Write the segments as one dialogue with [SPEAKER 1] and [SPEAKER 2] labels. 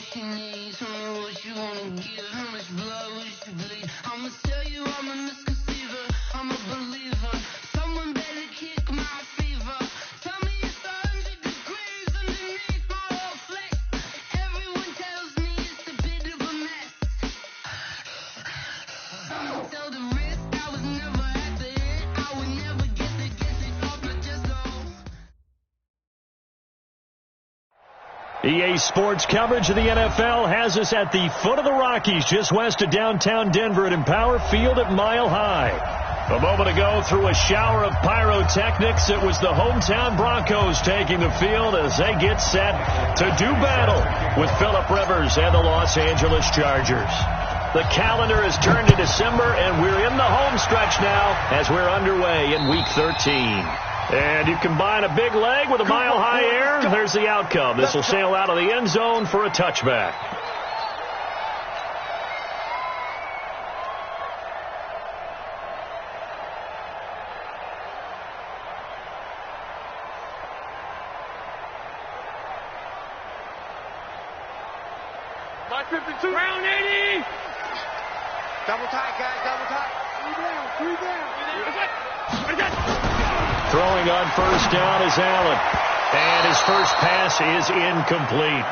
[SPEAKER 1] what you need, tell me what you wanna give. How much blood would you bleed? I'ma tell you I'm a misconceiver, I'm a believer. Someone better kick my fever. Tell me it's 100 degrees underneath my whole flesh. Everyone tells me it's a bit of a mess. Someone tell the risk, I was never at the end. I would never get it off, but just so.
[SPEAKER 2] EA Sports coverage of the NFL has us at the foot of the Rockies, just west of downtown Denver at Empower Field at Mile High. A moment ago, through a shower of pyrotechnics, it was the hometown Broncos taking the field as they get set to do battle with Phillip Rivers and the Los Angeles Chargers. The calendar has turned to December, and we're in the home stretch now as we're underway in Week 13. And you combine a big leg with a mile-high air, there's the outcome. This will sail out of the end zone for a touchback.
[SPEAKER 3] Mark 52. Round 80.
[SPEAKER 4] Double tight, guys. Double tight. Three down.
[SPEAKER 2] Throwing on first down is Allen. And his first pass is incomplete.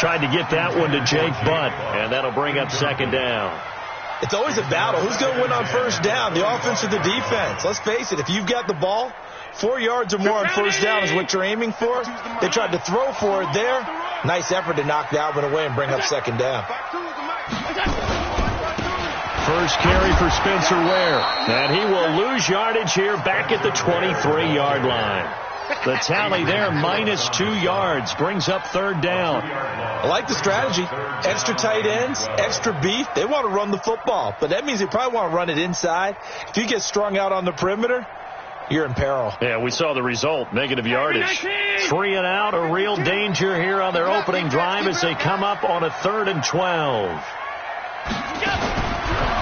[SPEAKER 2] Tried to get that one to Jake Butt, and that'll bring up second down.
[SPEAKER 5] It's always a battle. Who's going to win on first down, the offense or the defense? Let's face it, if you've got the ball, 4 yards or more on first down is what you're aiming for. They tried to throw for it there. Nice effort to knock that one away and bring up second down.
[SPEAKER 2] First carry for Spencer Ware, and he will lose yardage here back at the 23-yard line. The tally there, -2 yards, brings up third down.
[SPEAKER 5] I like the strategy. Extra tight ends, extra beef. They want to run the football, but that means they probably want to run it inside. If you get strung out on the perimeter, you're in peril.
[SPEAKER 2] Yeah, we saw the result, negative yardage. 3 and out, a real danger here on their opening drive as they come up on a 3rd and 12.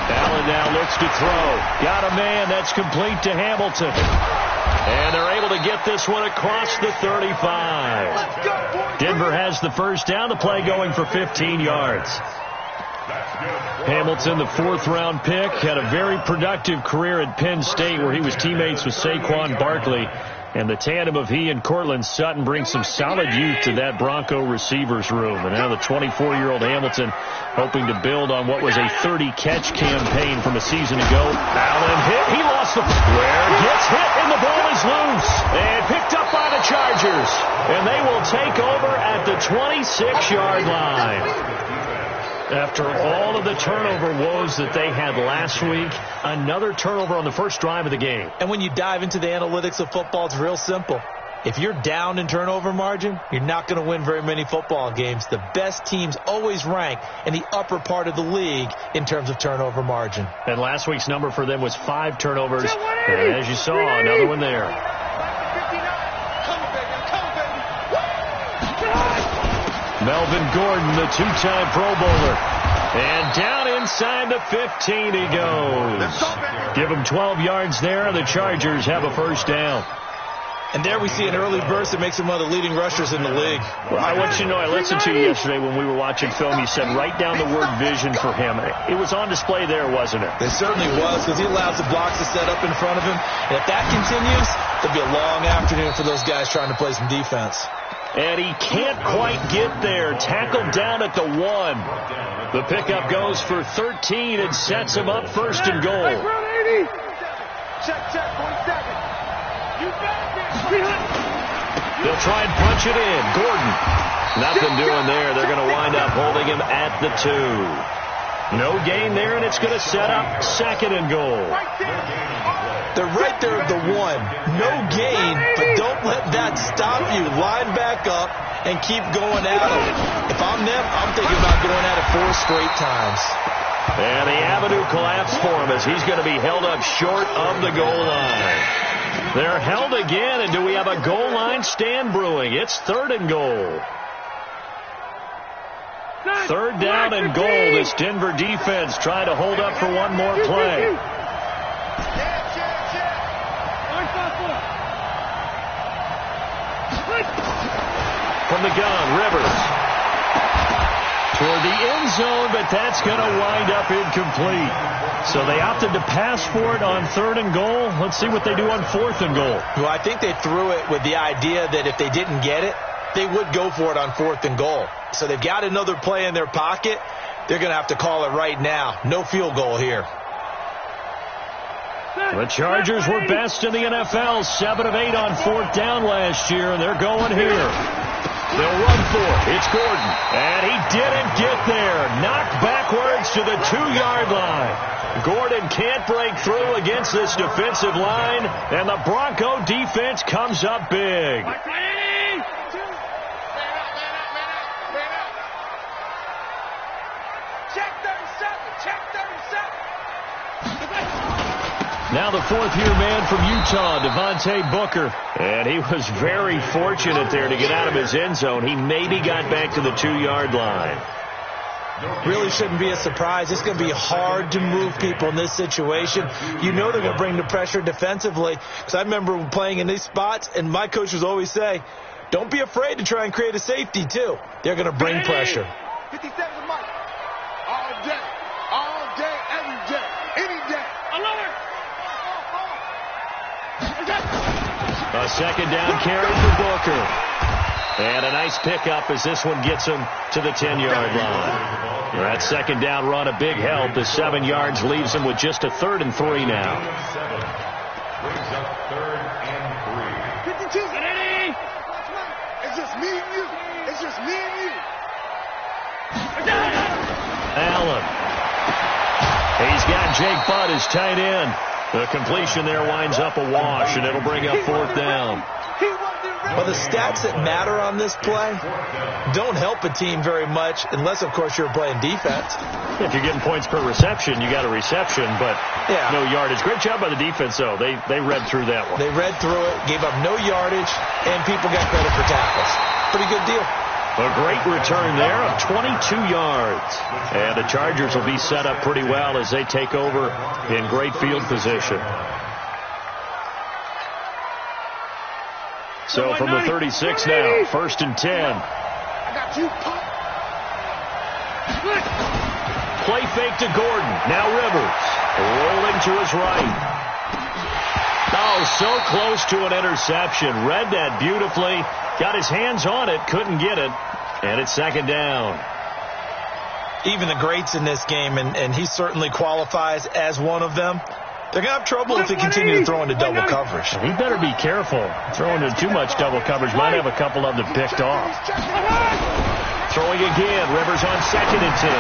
[SPEAKER 2] Allen now looks to throw. Got a man. That's complete to Hamilton. And they're able to get this one across the 35. Denver has the first down. The play going for 15 yards. Hamilton, the 4th-round pick, had a very productive career at Penn State where he was teammates with Saquon Barkley. And the tandem of he and Cortland Sutton brings some solid youth to that Bronco receivers room. And now the 24-year-old Hamilton hoping to build on what was a 30-catch campaign from a season ago. Allen hit. He lost the square. Gets hit, and the ball is loose. And picked up by the Chargers. And they will take over at the 26-yard line. After all of the turnover woes that they had last week, another turnover on the first drive of the game.
[SPEAKER 5] And when you dive into the analytics of football, it's real simple. If you're down in turnover margin, you're not going to win very many football games. The best teams always rank in the upper part of the league in terms of turnover margin.
[SPEAKER 2] And last week's number for them was 5 turnovers. And as you saw, another one there. Melvin Gordon, the 2-time Pro Bowler. And down inside the 15 he goes. Give him 12 yards there. The Chargers have a first down.
[SPEAKER 5] And there we see an early burst that makes him one of the leading rushers in the league.
[SPEAKER 2] Well, I want you to know, I listened to you yesterday when we were watching film. You said write down the word vision for him. It was on display there, wasn't it?
[SPEAKER 5] It certainly was, because he allows the blocks to set up in front of him. And if that continues, it'll be a long afternoon for those guys trying to play some defense.
[SPEAKER 2] And he can't quite get there. Tackled down at the 1. The pickup goes for 13 and sets him up first and goal.
[SPEAKER 4] Check, 47. You got this.
[SPEAKER 2] They'll try and punch it in. Gordon. Nothing doing there. They're going to wind up holding him at the 2. No gain there, and it's going to set up second and goal.
[SPEAKER 5] They're right there at the 1. No gain, but don't let that stop you. Line back up and keep going at them. If I'm them, I'm thinking about going at it 4 straight times.
[SPEAKER 2] And the avenue collapsed for him as he's going to be held up short of the goal line. They're held again, and do we have a goal line stand brewing? It's 3rd and goal. 3rd down and goal. This Denver defense trying to hold up for one more play. From the gun, Rivers. toward the end zone, but that's going to wind up incomplete. So they opted to pass for it on 3rd and goal. Let's see what they do on 4th and goal.
[SPEAKER 5] Well, I think they threw it with the idea that if they didn't get it, they would go for it on 4th and goal. So they've got another play in their pocket. They're going to have to call it right now. No field goal here.
[SPEAKER 2] The Chargers were best in the NFL, 7 of 8 on 4th down last year, and they're going here. They'll run for it. It's Gordon, and he didn't get there. Knocked backwards to the 2-yard line. Gordon can't break through against this defensive line, and the Bronco defense comes up big. Now the 4th-year man from Utah, Devontae Booker. And he was very fortunate there to get out of his end zone. He maybe got back to the 2-yard line.
[SPEAKER 5] Really shouldn't be a surprise. It's going to be hard to move people in this situation. You know they're going to bring the pressure defensively. Because I remember playing in these spots, and my coach would always say, don't be afraid to try and create a safety, too. They're going to bring pressure.
[SPEAKER 4] 57 a month. All day, every day, any day.
[SPEAKER 2] A 2nd down carry for Booker. And a nice pickup as this one gets him to the 10-yard line. That 2nd down run a big help. The 7 yards leaves him with just a 3rd and 3 now.
[SPEAKER 4] Brings up 3rd and 3. 52. It's just me and you. It's just me and you.
[SPEAKER 2] Allen. He's got Jake Butt as tight end. The completion there winds up a wash, and it'll bring up 4th down.
[SPEAKER 5] Well, the stats that matter on this play don't help a team very much unless, of course, you're playing defense.
[SPEAKER 2] If you're getting points per reception, you got a reception, but no yardage. Great job by the defense, though. They read through that one.
[SPEAKER 5] They read through it, gave up no yardage, and people got credit for tackles. Pretty good deal.
[SPEAKER 2] A great return there of 22 yards. And the Chargers will be set up pretty well as they take over in great field position. So from the 36 now, 1st and 10.
[SPEAKER 4] I got you, Pop.
[SPEAKER 2] Play fake to Gordon. Now Rivers rolling to his right. Oh, so close to an interception. Read that beautifully. Got his hands on it. Couldn't get it. And it's 2nd down.
[SPEAKER 5] Even the greats in this game, and he certainly qualifies as one of them, they're going to have trouble if they continue to throw into double coverage.
[SPEAKER 2] He better be careful. Throwing into too much double coverage might have a couple of them picked off. Throwing again. Rivers on 2nd and 10.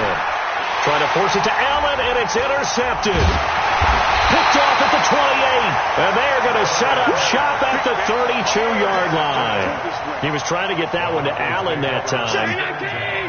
[SPEAKER 2] Trying to force it to Allen, and it's intercepted. Picked off at the 28. And they are going to set up shop at the 32-yard line. He was trying to get that one to Allen that time.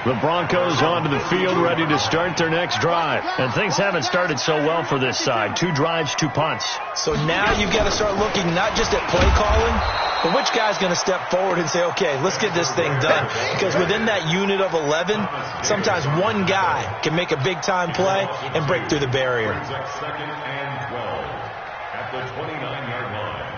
[SPEAKER 2] The Broncos onto the field ready to start their next drive. And things haven't started so well for this side. 2 drives, 2 punts.
[SPEAKER 5] So now you've got to start looking not just at play calling, but which guy's going to step forward and say, okay, let's get this thing done. Because within that unit of 11, sometimes one guy can make a big-time play and break through the barrier.
[SPEAKER 6] 2nd and 12 at the 29-yard line.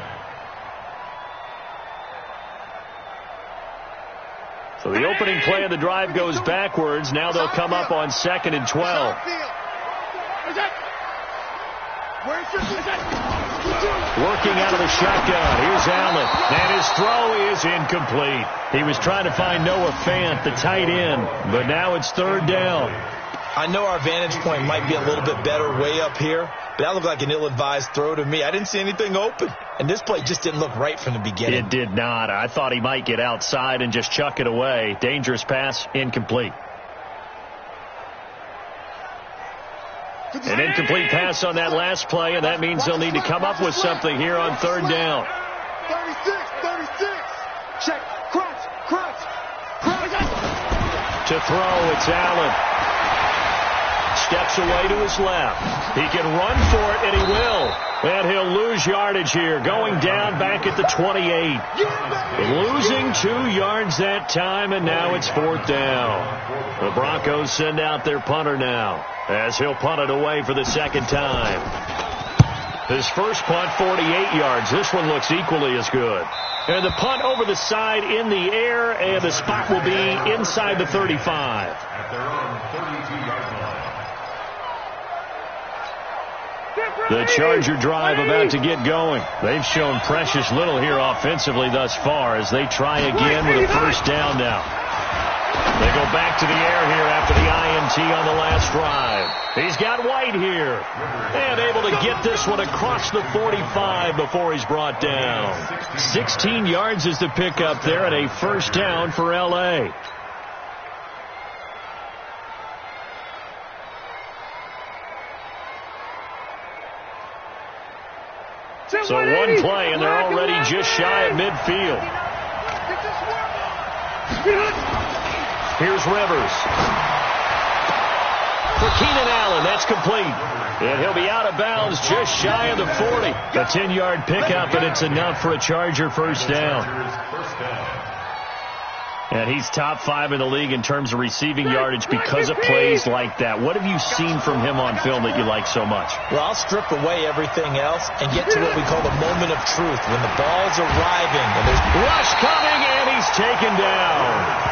[SPEAKER 2] So the opening play of the drive goes backwards. Now they'll come up on 2nd and 12. Working out of the shotgun. Here's Allen. And his throw is incomplete. He was trying to find Noah Fant, the tight end. But now it's 3rd down.
[SPEAKER 5] I know our vantage point might be a little bit better way up here, but that looked like an ill-advised throw to me. I didn't see anything open. And this play just didn't look right from the beginning.
[SPEAKER 2] It did not. I thought he might get outside and just chuck it away. Dangerous pass, incomplete. An incomplete pass on that last play, and that means they'll need to come up with something here on 3rd down.
[SPEAKER 4] 36. Check. Crunch.
[SPEAKER 2] To throw, it's Allen. Steps away to his left. He can run for it, and he will. And he'll lose yardage here, going down back at the 28. Losing 2 yards that time, and now it's 4th down. The Broncos send out their punter now, as he'll punt it away for the 2nd time. His first punt, 48 yards. This one looks equally as good. And the punt over the side in the air, and the spot will be inside the 35.
[SPEAKER 6] At their own 32-yard line.
[SPEAKER 2] The Charger drive about to get going. They've shown precious little here offensively thus far as they try again with a first down now. They go back to the air here after the INT on the last drive. He's got White here. And able to get this one across the 45 before he's brought down. 16 yards is the pickup there and a first down for L.A. So one play, and they're already just shy of midfield. Here's Rivers. For Keenan Allen, that's complete. And he'll be out of bounds just shy of the 40. A 10-yard pickup, and it's enough for a Charger first down. And he's top 5 in the league in terms of receiving yardage because of plays like that. What have you seen from him on film that you like so much?
[SPEAKER 5] Well, I'll strip away everything else and get to what we call the moment of truth, when the ball's arriving and there's
[SPEAKER 2] rush coming, and he's taken down.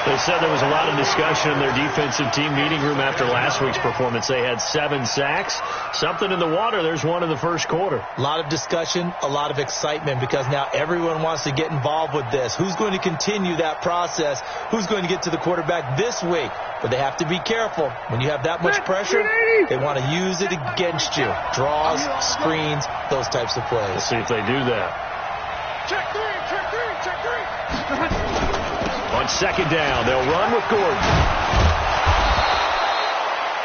[SPEAKER 2] They said there was a lot of discussion in their defensive team meeting room after last week's performance. They had 7 sacks. Something in the water. There's one in the first quarter.
[SPEAKER 5] A lot of discussion, a lot of excitement, because now everyone wants to get involved with this. Who's going to continue that process? Who's going to get to the quarterback this week? But they have to be careful. When you have that much pressure, they want to use it against you. Draws, screens, those types of plays.
[SPEAKER 2] Let's see if they do that.
[SPEAKER 3] Check three.
[SPEAKER 2] On second down, they'll run with Gordon.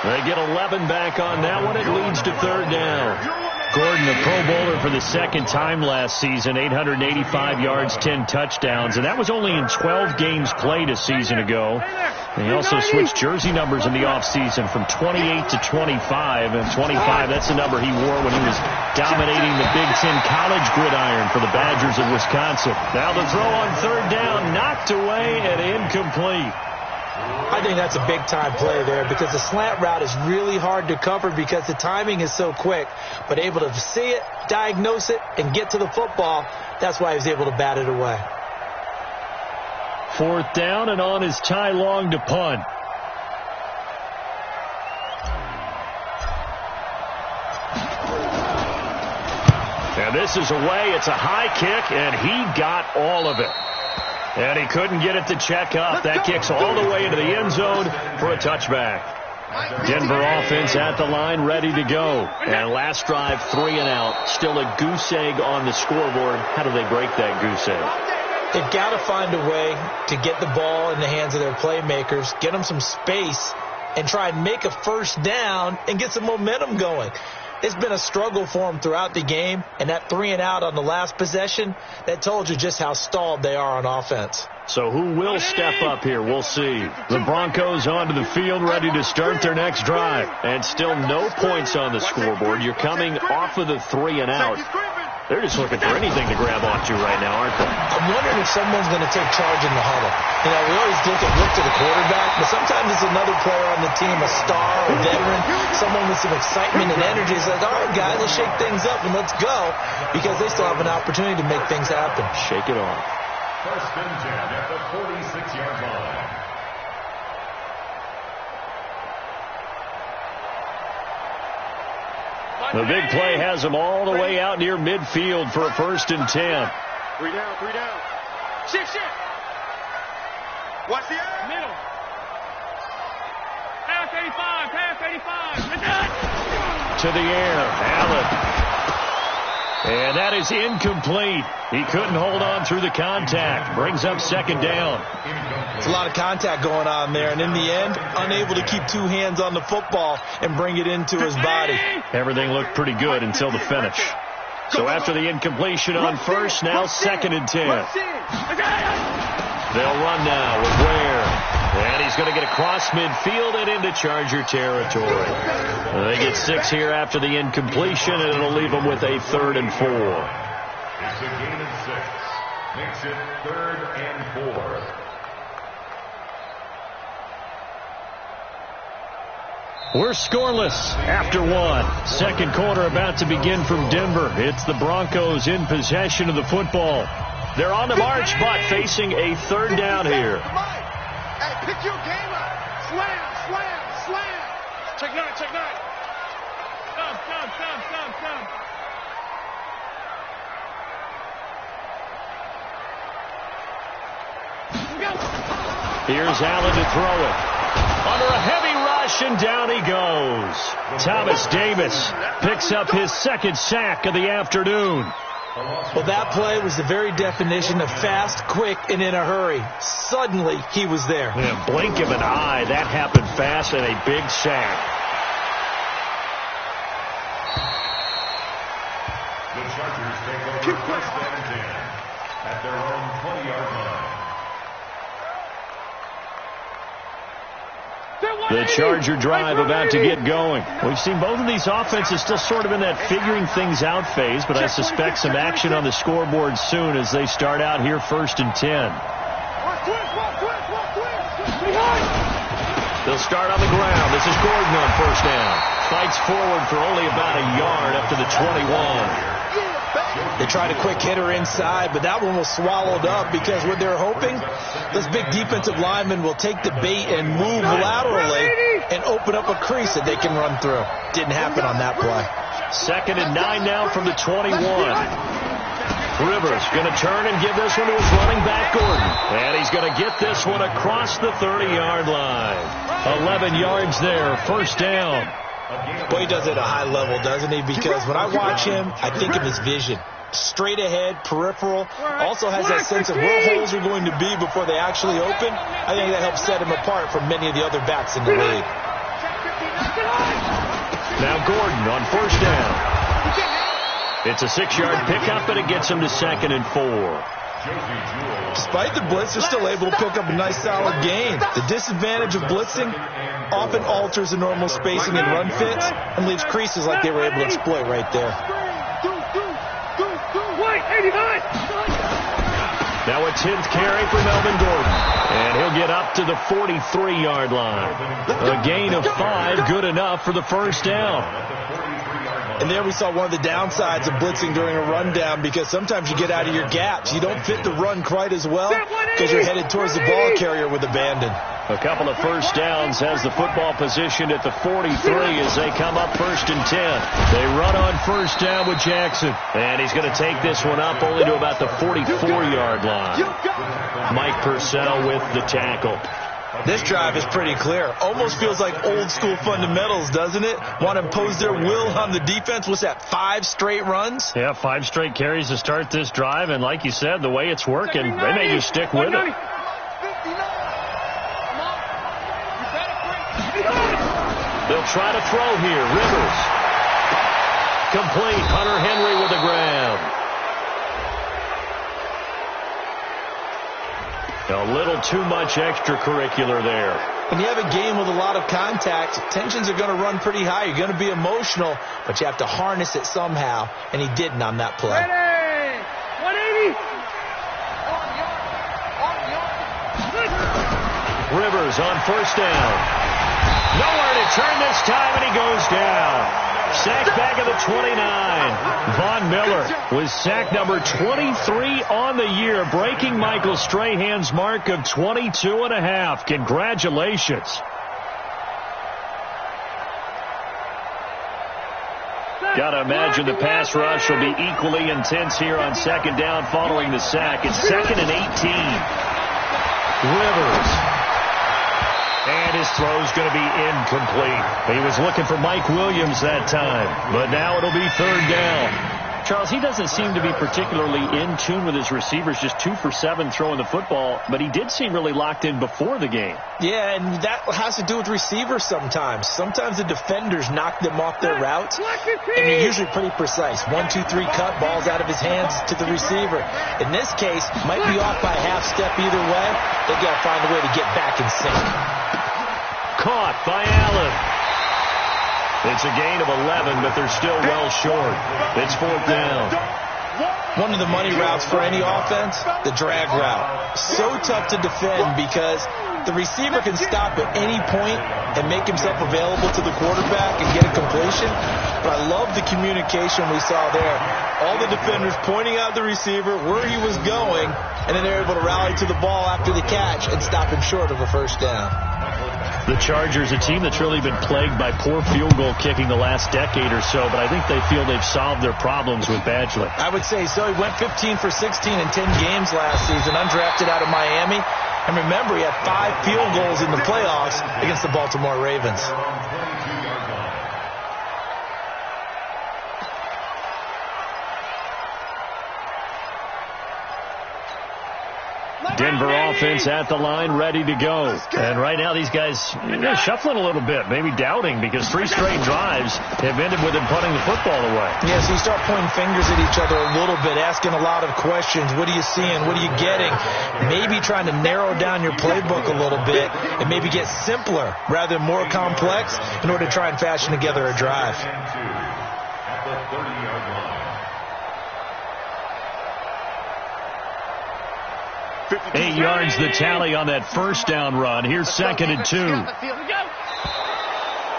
[SPEAKER 2] They get 11 back on that one. It leads to third down. Gordon, a Pro Bowler for the second time last season, 885 yards, 10 touchdowns, and that was only in 12 games played a season ago. And he also switched jersey numbers in the offseason from 28 to 25, and 25, that's the number he wore when he was dominating the Big Ten college gridiron for the Badgers of Wisconsin. Now the throw on third down, knocked away and incomplete.
[SPEAKER 5] I think that's a big-time play there, because the slant route is really hard to cover because the timing is so quick. But able to see it, diagnose it, and get to the football, that's why he was able to bat it away.
[SPEAKER 2] Fourth down, and on is Ty Long to punt. And this is away. It's a high kick, and he got all of it. And he couldn't get it to check up. That kicks all the way into the end zone for a touchback. Denver offense at the line, ready to go. And last drive, 3 and out. Still a goose egg on the scoreboard. How do they break that goose egg?
[SPEAKER 5] They've got to find a way to get the ball in the hands of their playmakers, get them some space, and try and make a first down and get some momentum going. It's been a struggle for them throughout the game, and that 3 and out on the last possession, that told you just how stalled they are on offense.
[SPEAKER 2] So who will step up here? We'll see. The Broncos onto the field, ready to start their next drive. And still no points on the scoreboard. You're coming off of the 3 and out. They're just looking for anything to grab onto right now, aren't they?
[SPEAKER 5] I'm wondering if someone's going to take charge in the huddle. You know, we always look to the quarterback, but sometimes it's another player on the team, a star, a veteran, someone with some excitement and energy. It's like, all right, guys, let's shake things up and let's go, because they still have an opportunity to make things happen.
[SPEAKER 2] Shake it off.
[SPEAKER 6] First and 10 at the 46-yard line.
[SPEAKER 2] The big play has them all the way out near midfield for a first and 10.
[SPEAKER 3] 3 down. Shit. Watch the air. Middle. Pass 85.
[SPEAKER 2] To the air, Allen. And that is incomplete. He couldn't hold on through the contact. Brings up second down.
[SPEAKER 5] There's a lot of contact going on there, and in the end, unable to keep 2 hands on the football and bring it into his body.
[SPEAKER 2] Everything looked pretty good until the finish. So after the incompletion on first, now second and 10. They'll run now with Ware. And he's going to get across midfield and into Charger territory. They get 6 here after the incompletion, and it'll leave them with a 3rd and 4.
[SPEAKER 6] It's a gain of 6. Makes it 3rd and 4.
[SPEAKER 2] We're scoreless after one. Second quarter about to begin from Denver. It's the Broncos in possession of the football. They're on the march, but facing a third down here.
[SPEAKER 4] Hey, pick your game up. Slam, slam, slam.
[SPEAKER 3] Check nine, check nine. Come.
[SPEAKER 2] Here's Allen to throw it. Under a heavy rush, and down he goes. Thomas Davis picks up his second sack of the afternoon.
[SPEAKER 5] Well, that play was the very definition of fast, quick, and in a hurry. Suddenly, he was there.
[SPEAKER 2] In a blink of an eye, that happened fast, and a big sack.
[SPEAKER 6] The Chargers take over first and 10 at their own 20-yard line.
[SPEAKER 2] The Charger drive about to get going. We've seen both of these offenses still sort of in that figuring things out phase, but I suspect some action on the scoreboard soon as they start out here first and 10. They'll start on the ground. This is Gordon on first down. Fights forward for only about a yard up to the 21.
[SPEAKER 5] They tried a quick hitter inside, but that one was swallowed up because what they're hoping, this big defensive lineman will take the bait and move laterally and open up a crease that they can run through. Didn't happen on that play.
[SPEAKER 2] Second and 9 now from the 21. Rivers going to turn and give this one to his running back, Gordon. And he's going to get this one across the 30-yard line. 11 yards there, first down.
[SPEAKER 5] Boy, he does it at a high level, doesn't he? Because when I watch him, I think of his vision. Straight ahead, peripheral. Also has that sense of where holes are going to be before they actually open. I think that helps set him apart from many of the other backs in the league.
[SPEAKER 2] Now Gordon on first down. It's a 6-yard pickup, and it gets him to second and 4.
[SPEAKER 5] Despite the blitz, they're still able to pick up a nice solid gain. The disadvantage of blitzing often alters the normal spacing and run fits and leaves creases like they were able to exploit right there.
[SPEAKER 2] Now a 10th carry for Melvin Gordon. And he'll get up to the 43-yard line. A gain of 5, good enough for the first down.
[SPEAKER 5] And there we saw one of the downsides of blitzing during a rundown, because sometimes you get out of your gaps. You don't fit the run quite as well because you're headed towards the ball carrier with abandon.
[SPEAKER 2] A couple of first downs has the football positioned at the 43 as they come up first and 10. They run on first down with Jackson. And he's going to take this one up only to about the 44-yard line. Mike Purcell with the tackle.
[SPEAKER 5] This drive is pretty clear. Almost feels like old school fundamentals, doesn't it? Want to impose their will on the defense. What's that, 5 straight runs?
[SPEAKER 2] Yeah, 5 straight carries to start this drive. And like you said, the way it's working, they may just stick with it. They'll try to throw here. Rivers. Complete. Hunter Henry with the grab. A little too much extracurricular there.
[SPEAKER 5] When you have a game with a lot of contact, tensions are going to run pretty high. You're going to be emotional, but you have to harness it somehow, and he didn't on that play.
[SPEAKER 3] 180.
[SPEAKER 2] Rivers on first down. Nowhere to turn this time, and he goes down. Sack back at the 29. Von Miller was sack number 23 on the year, breaking Michael Strahan's mark of 22.5. Congratulations. Got to imagine the pass rush will be equally intense here on second down following the sack. It's second and 18. Rivers. And his throw's going to be incomplete. He was looking for Mike Williams that time, but now it'll be third down. Charles, he doesn't seem to be particularly in tune with his receivers, just 2 for 7 throwing the football, but he did seem really locked in before the game.
[SPEAKER 5] Yeah, and that has to do with receivers sometimes. Sometimes the defenders knock them off their routes, and you're usually pretty precise. 1, 2, 3 cut, balls out of his hands to the receiver. In this case, might be off by a half step either way. They got to find a way to get back in sync.
[SPEAKER 2] Caught by Allen. It's a gain of 11, but they're still well short. It's fourth down.
[SPEAKER 5] One of the money routes for any offense, the drag route. So tough to defend because the receiver can stop at any point and make himself available to the quarterback and get a completion. But I love the communication we saw there. All the defenders pointing out the receiver, where he was going, and then they're able to rally to the ball after the catch and stop him short of a first down.
[SPEAKER 2] The Chargers, a team that's really been plagued by poor field goal kicking the last decade or so, but I think they feel they've solved their problems with Badgley.
[SPEAKER 5] I would say so. He went 15 for 16 in 10 games last season, undrafted out of Miami. And remember, he had 5 field goals in the playoffs against the Baltimore Ravens.
[SPEAKER 2] Denver offense at the line, ready to go. And right now these guys shuffling a little bit, maybe doubting, because 3 straight drives have ended with them punting the football away.
[SPEAKER 5] Yeah, so you start pointing fingers at each other a little bit, asking a lot of questions. What are you seeing? What are you getting? Maybe trying to narrow down your playbook a little bit and maybe get simpler rather than more complex in order to try and fashion together a drive.
[SPEAKER 6] At the 30-yard line.
[SPEAKER 2] 8 yards the tally on that first down run. Here's 2nd and 2.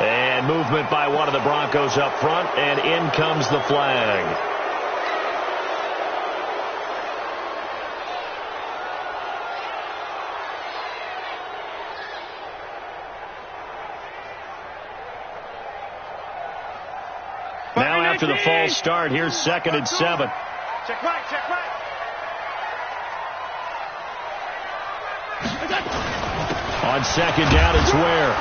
[SPEAKER 2] And movement by one of the Broncos up front, and in comes the flag. Now after the false start, here's 2nd and 7.
[SPEAKER 3] Check right, check right.
[SPEAKER 2] On 2nd down, it's Ware.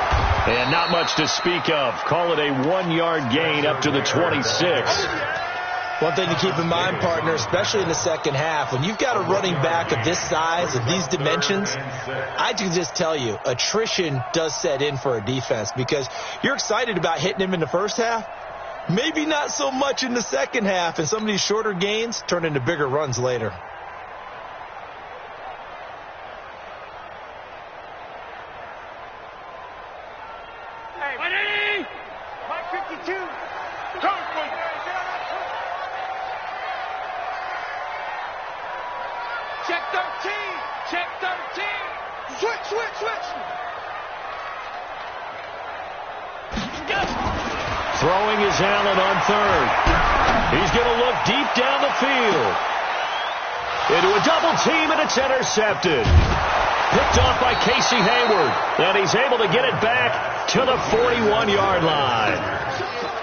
[SPEAKER 2] And not much to speak of. Call it a 1-yard gain up to the 26.
[SPEAKER 5] One thing to keep in mind, partner, especially in the second half, when you've got a running back of this size, of these dimensions, I can just tell you, attrition does set in for a defense because you're excited about hitting him in the first half. Maybe not so much in the second half, and some of these shorter gains turn into bigger runs later.
[SPEAKER 2] Throwing is Allen on 3rd. He's going to look deep down the field. Into a double team, and it's intercepted. Picked off by Casey Hayward. And he's able to get it back to the 41-yard line.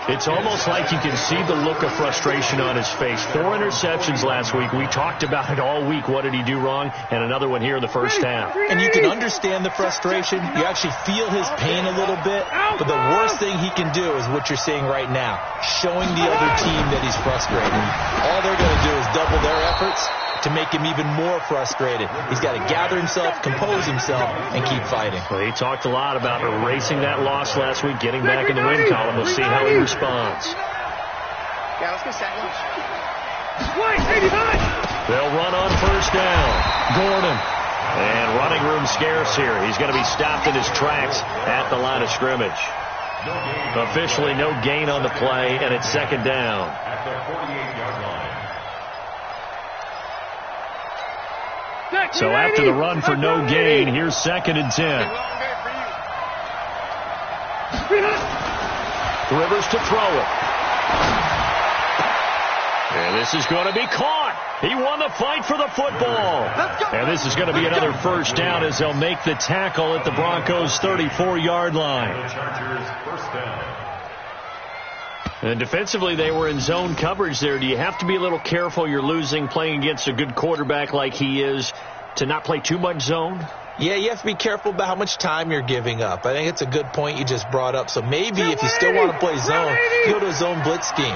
[SPEAKER 2] It's almost like you can see the look of frustration on his face. 4 interceptions last week. We talked about it all week. What did he do wrong? And another one here in the first half.
[SPEAKER 5] And you can understand the frustration. You actually feel his pain a little bit. But the worst thing he can do is what you're seeing right now, showing the other team that he's frustrated. All they're going to do is double their efforts to make him even more frustrated. He's got to gather himself, compose himself, and keep fighting.
[SPEAKER 2] Well, he talked a lot about erasing that loss last week, getting back in the win column. We'll see how he responds.
[SPEAKER 3] Yeah, let's go second.
[SPEAKER 2] They'll run on first down. Gordon. And running room scarce here. He's going to be stopped in his tracks at the line of scrimmage. Officially no gain on the play, and it's 2nd down.
[SPEAKER 6] At the 48-yard line.
[SPEAKER 2] So after the run for no gain, here's 2nd and 10. Rivers to throw it. And this is going to be caught. He won the fight for the football. And this is going to be another first down as they'll make the tackle at the Broncos' 34-yard line.
[SPEAKER 6] The Chargers first down.
[SPEAKER 2] And defensively, they were in zone coverage there. Do you have to be a little careful? You're losing, playing against a good quarterback like he is, to not play too much zone?
[SPEAKER 5] Yeah, you have to be careful about how much time you're giving up. I think it's a good point you just brought up. So maybe if you still want to play zone, go to a zone blitz scheme.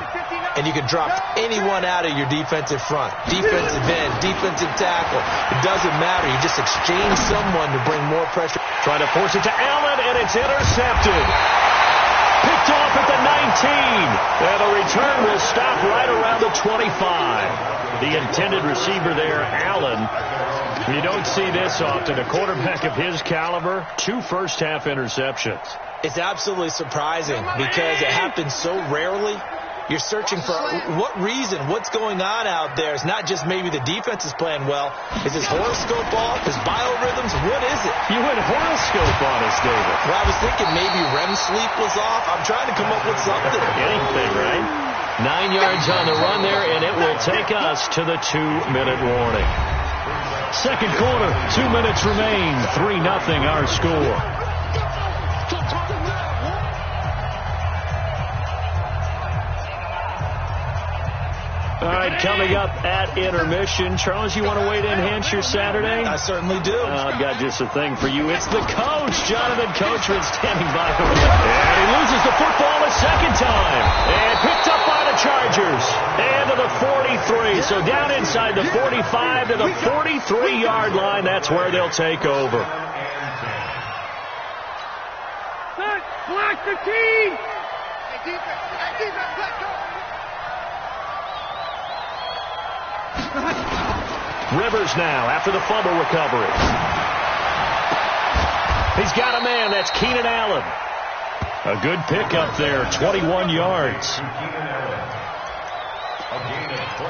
[SPEAKER 5] And you can drop anyone out of your defensive front. Defensive end, defensive tackle. It doesn't matter. You just exchange someone to bring more pressure.
[SPEAKER 2] Trying to force it to Allen, and it's intercepted. Picked off at the 19. And the return will stop right around the 25. The intended receiver there, Allen. You don't see this often. A quarterback of his caliber, 2 first-half interceptions.
[SPEAKER 5] It's absolutely surprising because it happens so rarely. you're searching for what reason, what's going on out there. It's not just maybe the defense is playing well. Is his horoscope off? His biorhythms? What is it?
[SPEAKER 2] You went horoscope on us, David.
[SPEAKER 5] Well, I was thinking maybe REM sleep was off. I'm trying to come up with something.
[SPEAKER 2] Anything, right? 9 yards on the run there, and it will take us to the 2-minute warning. Second quarter, 2 minutes remain. 3-0 our score. All right, coming up at intermission. Charles, you want to wait to enhance your Saturday?
[SPEAKER 5] I certainly do.
[SPEAKER 2] I've got just a thing for you. It's the coach, Jonathan Coachman, standing by over there. And he loses the football a second time. And picked up by the Chargers. And to the 43. So down inside the 45 to the 43-yard line. That's where they'll take over.
[SPEAKER 3] Block the team! Hey, defense, let's go!
[SPEAKER 2] Rivers now after the fumble recovery. He's got a man. That's Keenan Allen. A good pickup there, 21 yards.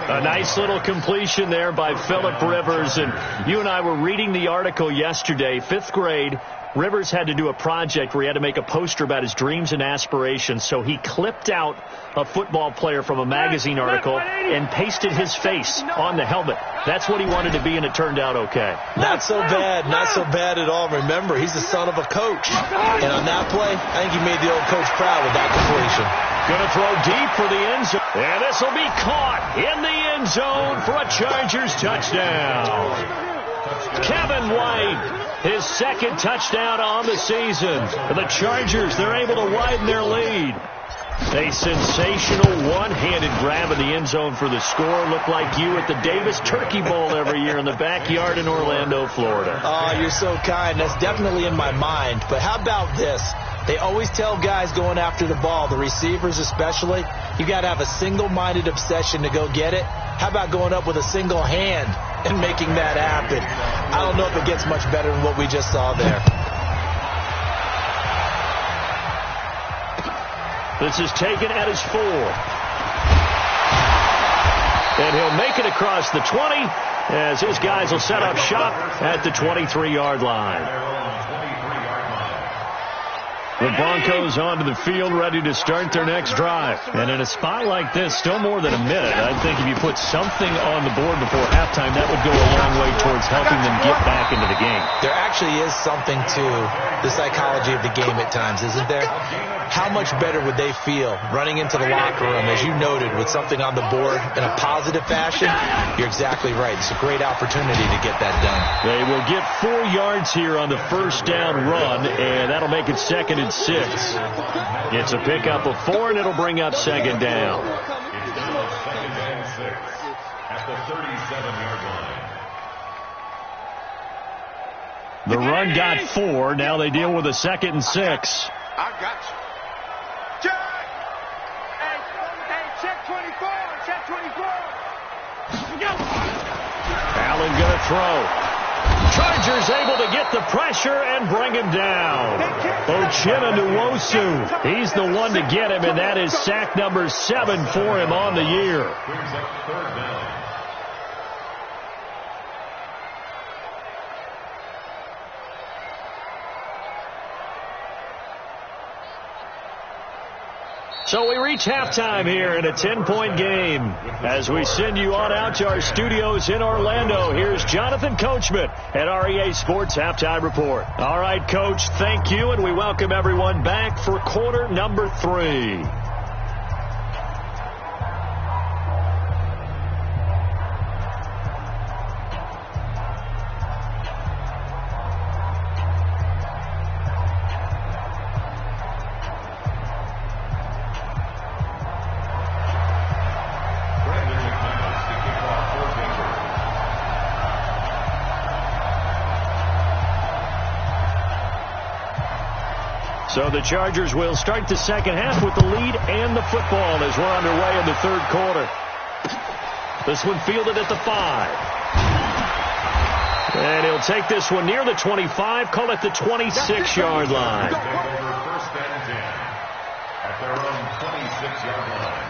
[SPEAKER 2] A nice little completion there by Phillip Rivers. And you and I were reading the article yesterday, 5th grade. Rivers had to do a project where he had to make a poster about his dreams and aspirations, so he clipped out a football player from a magazine article and pasted his face on the helmet. That's what he wanted to be, and it turned out okay.
[SPEAKER 5] Not so bad. Not so bad at all. Remember, he's the son of a coach. And on that play, I think he made the old coach proud with that completion.
[SPEAKER 2] Going to throw deep for the end zone. And this will be caught in the end zone for a Chargers touchdown. Kevin White. His second touchdown on the season. The Chargers, they're able to widen their lead. A sensational one-handed grab in the end zone for the score. Looked like you at the Davis Turkey Bowl every year in the backyard in Orlando, Florida.
[SPEAKER 5] Oh, you're so kind. That's definitely in my mind. But how about this? They always tell guys going after the ball, the receivers especially, you got to have a single-minded obsession to go get it. How about going up with a single hand and making that happen? I don't know if it gets much better than what we just saw there.
[SPEAKER 2] This is taken at his 4. And he'll make it across the 20 as his guys will set up shop at the 23-yard line. The Broncos onto the field, ready to start their next drive. And in a spot like this, still more than a minute, I think if you put something on the board before halftime, that would go a long way towards helping them get back into the game.
[SPEAKER 5] There actually is something to the psychology of the game at times, isn't there? How much better would they feel running into the locker room, as you noted, with something on the board in a positive fashion? You're exactly right. It's a great opportunity to get that done.
[SPEAKER 2] They will get 4 yards here on the first down run, and that'll make it 2nd and 6. It's a pickup of 4, and it'll bring up 2nd down.
[SPEAKER 6] It's now 2nd and 6 at the 37-yard line.
[SPEAKER 2] The run got 4. Now they deal with a 2nd and 6.
[SPEAKER 3] I got you. Check! Hey, check 24. Check 24.
[SPEAKER 2] Allen going to throw. Chargers able to get the pressure and bring him down. Uchenna Nwosu, he's the one to get him, and that is sack number 7 for him on the year.
[SPEAKER 6] Brings up 3rd down.
[SPEAKER 2] So we reach halftime here in a 10-point game. As we send you on out to our studios in Orlando, here's Jonathan Coachman at REA Sports Halftime Report. All right, Coach, thank you, and we welcome everyone back for quarter number 3. So the Chargers will start the second half with the lead and the football as we're underway in the 3rd quarter. This one fielded at the 5. And he'll take this one near the 25, call it the 26-yard line.
[SPEAKER 6] Take over 1st and 10 at their own 26-yard line.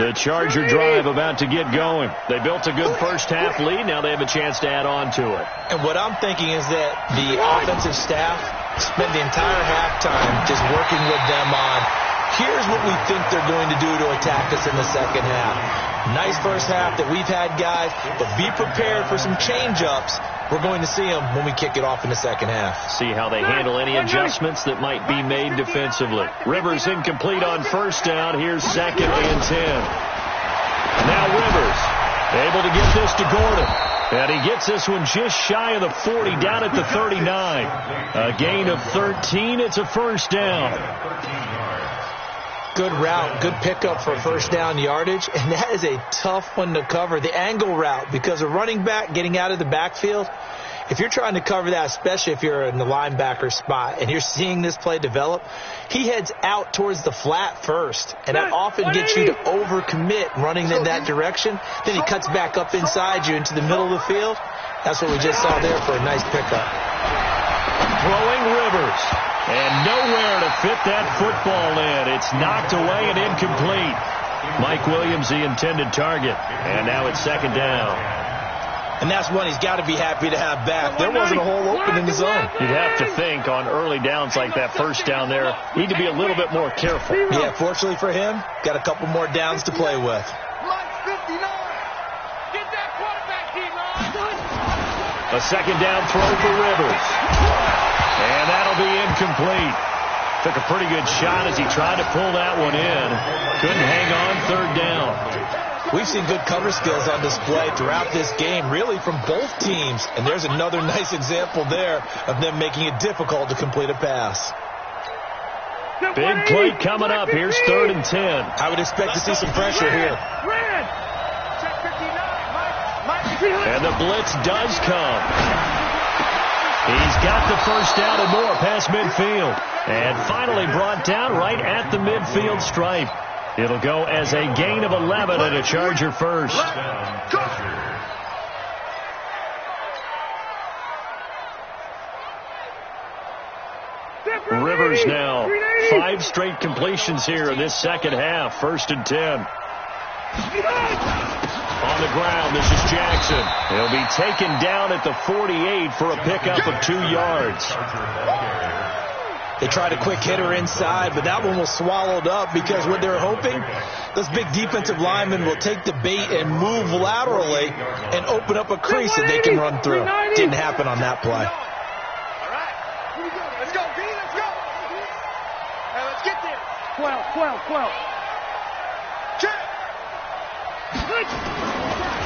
[SPEAKER 2] The Charger drive about to get going. They built a good first-half lead. Now they have a chance to add on to it.
[SPEAKER 5] And what I'm thinking is that the offensive staff spent the entire halftime just working with them on, here's what we think they're going to do to attack us in the second half. Nice first half that we've had, guys, but be prepared for some change-ups. We're going to see them when we kick it off in the second half.
[SPEAKER 2] See how they handle any adjustments that might be made defensively. Rivers incomplete on first down. Here's 2nd and 10. Now Rivers able to get this to Gordon. And he gets this one just shy of the 40, down at the 39. A gain of 13. It's a first down.
[SPEAKER 5] Good route, good pickup for first down yardage, and that is a tough one to cover, the angle route, because a running back getting out of the backfield, if you're trying to cover that, especially if you're in the linebacker spot and you're seeing this play develop, he heads out towards the flat first, and that often gets you to overcommit running in that direction. Then he cuts back up inside you into the middle of the field. That's what we just saw there for a nice pickup.
[SPEAKER 2] Throwing Rivers. And nowhere to fit that football in. It's knocked away and incomplete. Mike Williams, the intended target. And now it's 2nd down.
[SPEAKER 5] And that's one he's got to be happy to have back. There wasn't a hole open in the zone.
[SPEAKER 2] You'd have to think on early downs like that first down there, need to be a little bit more careful.
[SPEAKER 5] Yeah, fortunately for him, got a couple more downs to play with.
[SPEAKER 2] A 2nd down throw for Rivers. And that'll be incomplete. Took a pretty good shot as he tried to pull that one in. Couldn't hang on 3rd down.
[SPEAKER 5] We've seen good cover skills on display throughout this game, really from both teams. And there's another nice example there of them making it difficult to complete a pass.
[SPEAKER 2] Big play coming up. Here's 3rd and 10.
[SPEAKER 5] I would expect to see some pressure here.
[SPEAKER 2] And the blitz does come. He's got the first down and more past midfield. And finally brought down right at the midfield stripe. It'll go as a gain of 11 and a Charger first. Rivers now. 5 straight completions here in this second half. 1st and 10. On the ground, this is Jackson. He'll be taken down at the 48 for a pickup of 2 yards.
[SPEAKER 5] They tried a quick hitter inside, but that one was swallowed up because what they're hoping, this big defensive lineman will take the bait and move laterally and open up a crease that they can run through. Didn't happen on that play.
[SPEAKER 3] All right. Here we go. Let's go, B. Let's go. Now let's get there. 12. Check.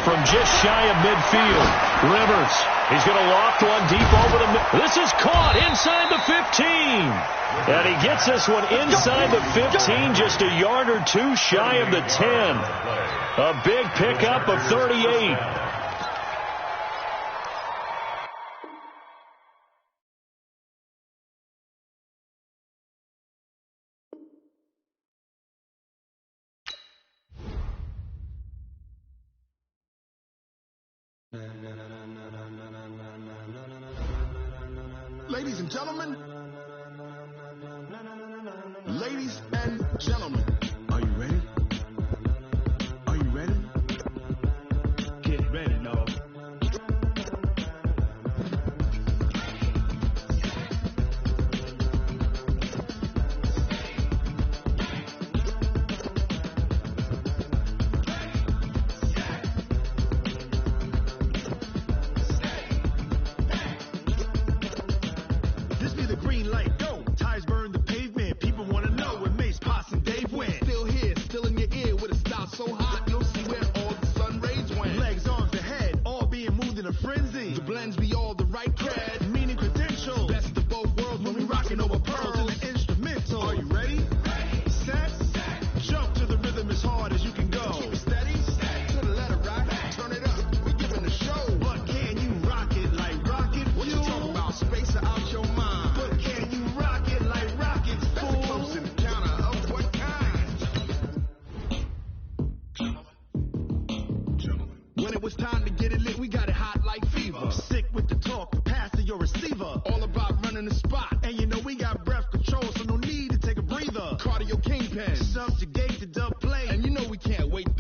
[SPEAKER 2] From just shy of midfield, Rivers. He's going to loft one deep over the middle. This is caught inside the 15. And he gets this one inside the 15, just a yard or 2 shy of the 10. A big pickup of 38.
[SPEAKER 7] Ladies and gentlemen, are you ready? Are you ready? Get ready, no. This be the green light, go. Tires burn the pavement. People want to know when Mace, Potts, and Dave went. Still here, still in your ear with a style so hot, you'll see where all the sun rays went. Legs, arms, and head, all being moved in a frenzy. The blends be all the right cred, meaning credentials. Best of both worlds when we rocking over pearls and the instrumental. Are you ready? Set, jump to the rhythm as hard as you can go. Keep it steady, to the letter right, turn it up, we giving the show. But can you rock it like rocket? What you talking about? Space out your mind. But can you rock it like rockets? That's a close encounter of what kind? When it was time to get it lit, we got it hot like fever. Sick with the talk, pass to your receiver. All about running the spot. And you know we got breath control, so no need to take a breather. Cardio kingpin, subjugate the dub play. And you know we can't wait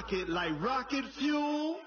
[SPEAKER 7] rocket like rocket fuel.